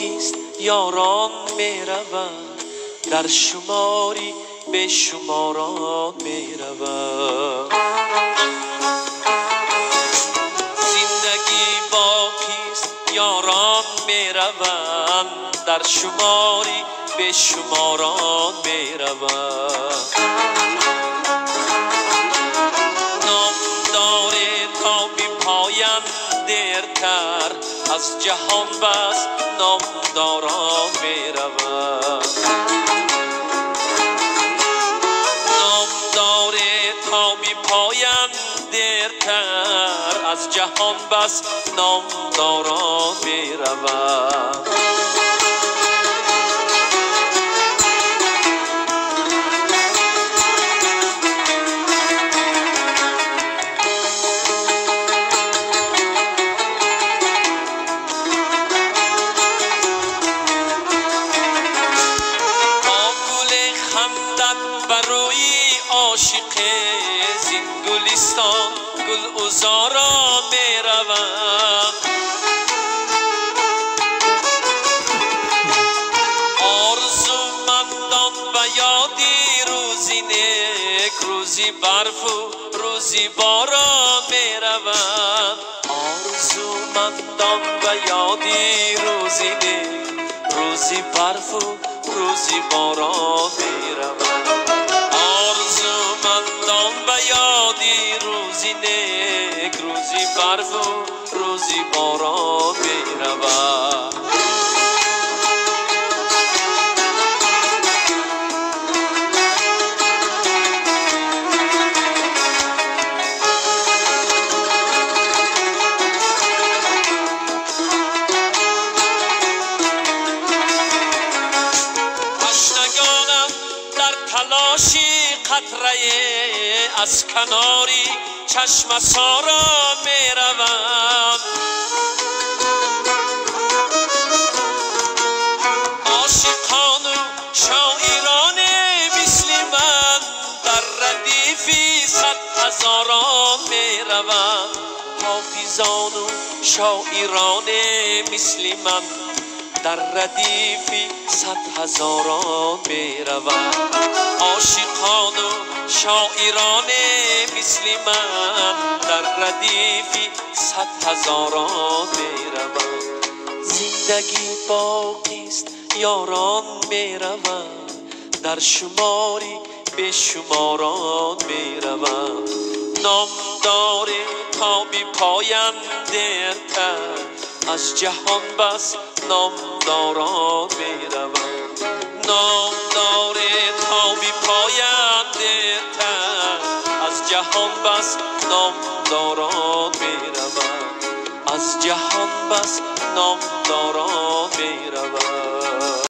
باقیست یاران میروند، در شماری به شماران میروند. زندگی باقیست یاران میروند، در شماری به شماران میروند. نام داره تا بی پایان دیرتر، از جهان بس نامداران میروند. نام داره تا بی پایان دیرتر، از جهان بس نامداران میروند. عاشق زین گلستان گل عذاران میروند. آرزومندان و یادی روزی نیک، روزی برف و روزی باران میروند. آرزومندان و یادی روزی نیک، روزی برف و روزی باران میروند. آرزومندان و یادی روزی نیک، روزی برف و روزی باران میروند. تشنگانم در تلاشی قطره از کناری چشم ساران میروند. عاشقان و شاعران مثل من در ردیفی صد هزاران میروند. حافظان و شاعران مثل من در ردیفی صد هزاران میروند. عاشقان و شاعران مثل من در ردیفی صد هزاران میروند. زندگی باقیست یاران میروند، در شماری به شماران میروند. نام داره تا بی پایان دیرتر، از جهان بس نامداران میروند. نام داره تا بی پایان دیرتر، از جهان بس نامداران میروند. از جهان بس نامداران میروند.